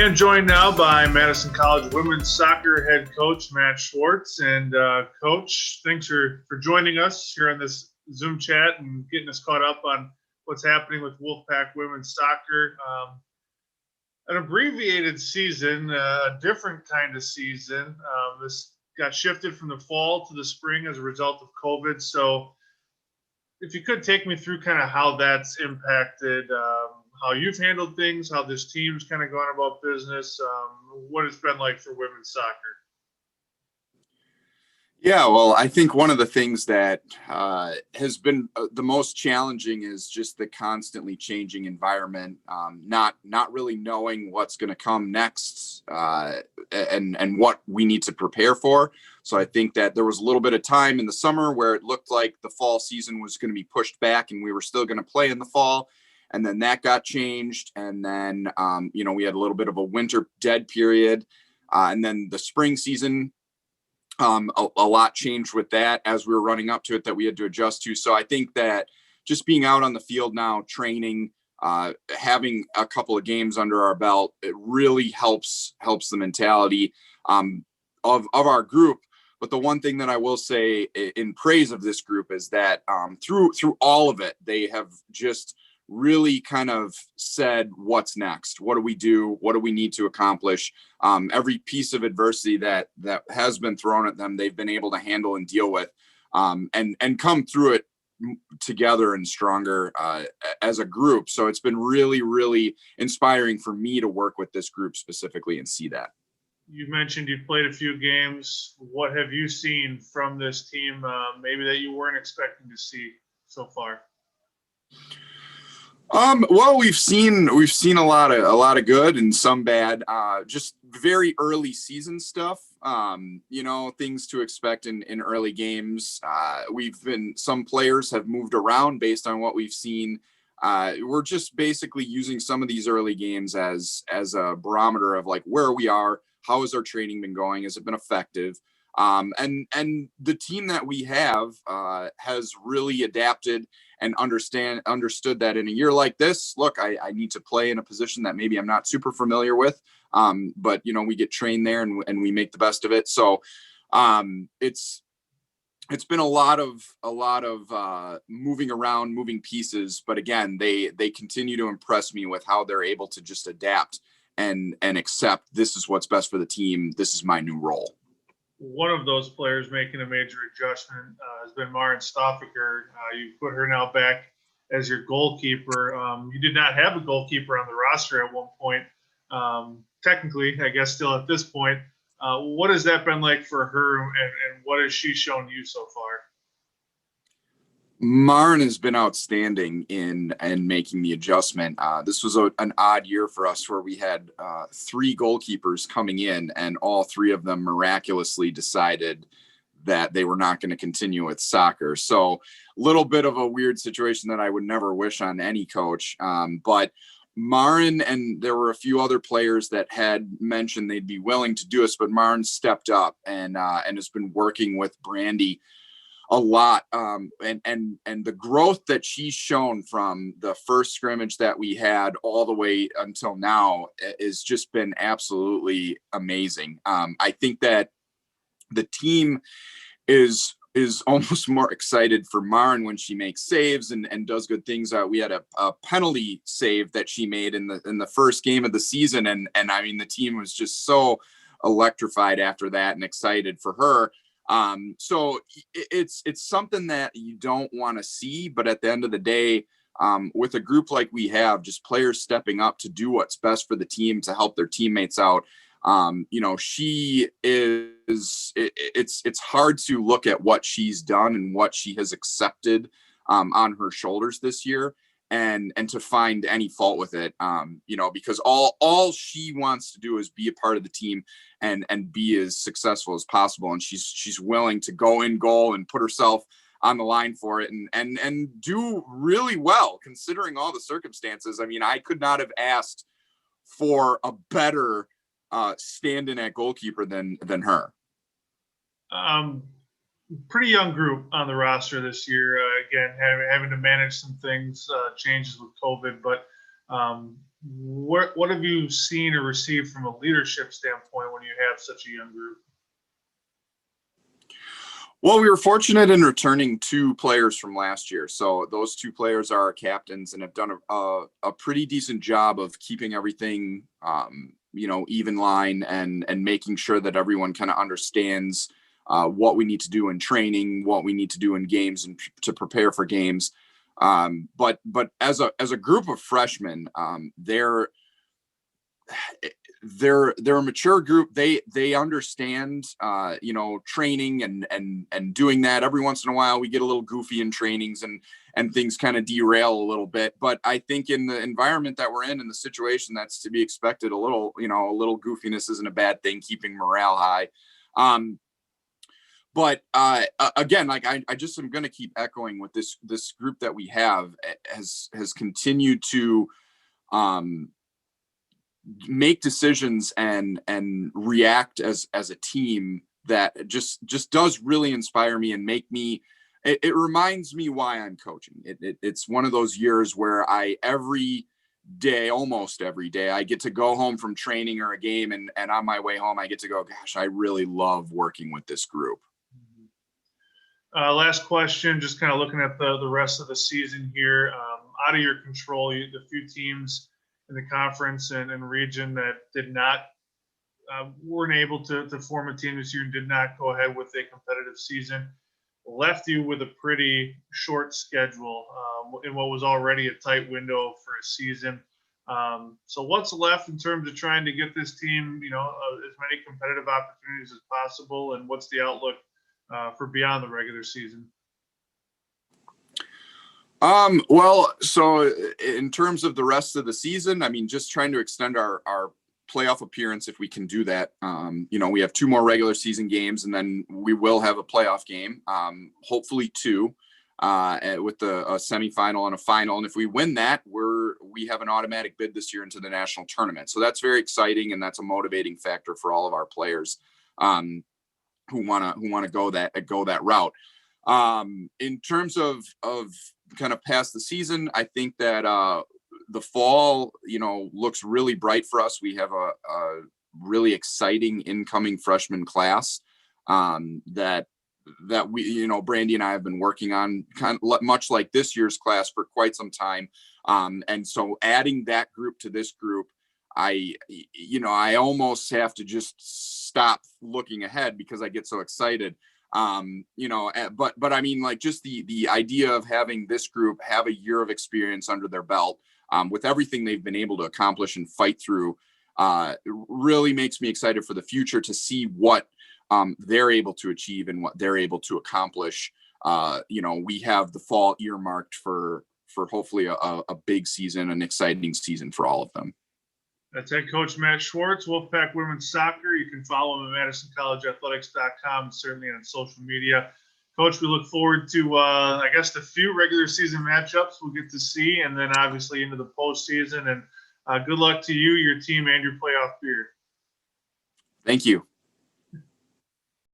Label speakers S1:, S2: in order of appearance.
S1: Again, joined now by Madison College women's soccer head coach Matt Schwartz. And Coach, thanks for joining us here on this Zoom chat and getting us caught up on what's happening with WolfPack women's soccer. An abbreviated season, a different kind of season. This got shifted from the fall to the spring as a result of COVID. So if you could take me through kind of how that's impacted how you've handled things, how this team's kind of gone about business, what it's been like for women's soccer.
S2: Yeah, well, I think one of the things that has been the most challenging is just the constantly changing environment, not really knowing what's going to come next and what we need to prepare for. So I think that there was a little bit of time in the summer where it looked like the fall season was going to be pushed back and we were still going to play in the fall. And then that got changed. And then, we had a little bit of a winter dead period. And then the spring season, a lot changed with that as we were running up to it that we had to adjust to. So I think that just being out on the field now, training, having a couple of games under our belt, it really helps the mentality of our group. But the one thing that I will say in praise of this group is that through all of it, they have just really kind of said, what's next? What do we do? What do we need to accomplish? Every piece of adversity that has been thrown at them, they've been able to handle and deal with, and come through it together and stronger as a group. So it's been really, really inspiring for me to work with this group specifically and see that.
S1: You mentioned you've played a few games. What have you seen from this team, maybe that you weren't expecting to see so far?
S2: Well, we've seen a lot of good and some bad, just very early season stuff. Things to expect in early games. Some players have moved around based on what we've seen. We're just basically using some of these early games as a barometer of like where we are, how has our training been going, has it been effective? And the team that we have has really adapted and understood that in a year like this, look, I need to play in a position that maybe I'm not super familiar with. But we get trained there and we make the best of it. So it's been a lot of moving around, moving pieces. But again, they continue to impress me with how they're able to just adapt and accept this is what's best for the team. This is my new role.
S1: One of those players making a major adjustment has been Marin Staffinger. You put her now back as your goalkeeper. You did not have a goalkeeper on the roster at one point. Technically, I guess still at this point. What has that been like for her, and what has she shown you so far?
S2: Marin has been outstanding in making the adjustment. This was an odd year for us where we had 3 goalkeepers coming in and all 3 of them miraculously decided that they were not going to continue with soccer. So a little bit of a weird situation that I would never wish on any coach. But Marin, and there were a few other players that had mentioned they'd be willing to do this, but Marin stepped up and has been working with Brandy a lot, and the growth that she's shown from the first scrimmage that we had all the way until now has just been absolutely amazing. I think that the team is almost more excited for Marin when she makes saves and does good things. We had a penalty save that she made in the first game of the season, and I mean the team was just so electrified after that and excited for her. So it's something that you don't want to see, but at the end of the day, with a group like we have, just players stepping up to do what's best for the team to help their teammates out. She is, it's hard to look at what she's done and what she has accepted, on her shoulders this year and to find any fault with it, because all she wants to do is be a part of the team and be as successful as possible. And she's willing to go in goal and put herself on the line for it and do really well considering all the circumstances. I mean, I could not have asked for a better stand-in at goalkeeper than her.
S1: Pretty young group on the roster this year. Again, having to manage some things, changes with COVID, but what have you seen or received from a leadership standpoint when you have such a young group?
S2: Well, we were fortunate in returning 2 players from last year. So those 2 players are our captains and have done a pretty decent job of keeping everything, even line and making sure that everyone kind of understands what we need to do in training, what we need to do in games and to prepare for games. But as a group of freshmen, they're a mature group. They understand training and doing that. Every once in a while we get a little goofy in trainings and things kind of derail a little bit, but I think in the environment that we're in the situation, that's to be expected. A little goofiness isn't a bad thing, keeping morale high. But again, like I just am going to keep echoing with this group that we have has continued to make decisions and react as a team that just does really inspire me and make me. It reminds me why I'm coaching. It's one of those years where almost every day, I get to go home from training or a game, and on my way home, I get to go, gosh, I really love working with this group.
S1: Last question, just kind of looking at the rest of the season here, out of your control, the few teams in the conference and region that weren't able to form a team this year and did not go ahead with a competitive season, left you with a pretty short schedule in what was already a tight window for a season. So what's left in terms of trying to get this team, as many competitive opportunities as possible, and what's the outlook for beyond the regular season?
S2: Well, so in terms of the rest of the season, I mean, just trying to extend our playoff appearance if we can do that. We have 2 more regular season games, and then we will have a playoff game, hopefully 2, with a semifinal and a final. And if we win that, we have an automatic bid this year into the national tournament. So that's very exciting, and that's a motivating factor for all of our players who want to go that route. In terms of kind of past the season, I think that the fall, looks really bright for us. We have a really exciting incoming freshman class that we, Brandy and I have been working on kind of much like this year's class for quite some time. And so adding that group to this group, I almost have to just stop looking ahead because I get so excited. But I mean, like, just the idea of having this group have a year of experience under their belt, with everything they've been able to accomplish and fight through, really makes me excited for the future to see what they're able to achieve and what they're able to accomplish. We have the fall earmarked for hopefully a big season, an exciting season for all of them.
S1: That's head coach Matt Schwartz, WolfPack Women's Soccer. You can follow him at MadisonCollegeAthletics.com, certainly on social media. Coach, we look forward to, the few regular season matchups we'll get to see, and then obviously into the postseason. And good luck to you, your team, and your playoff beer.
S2: Thank you.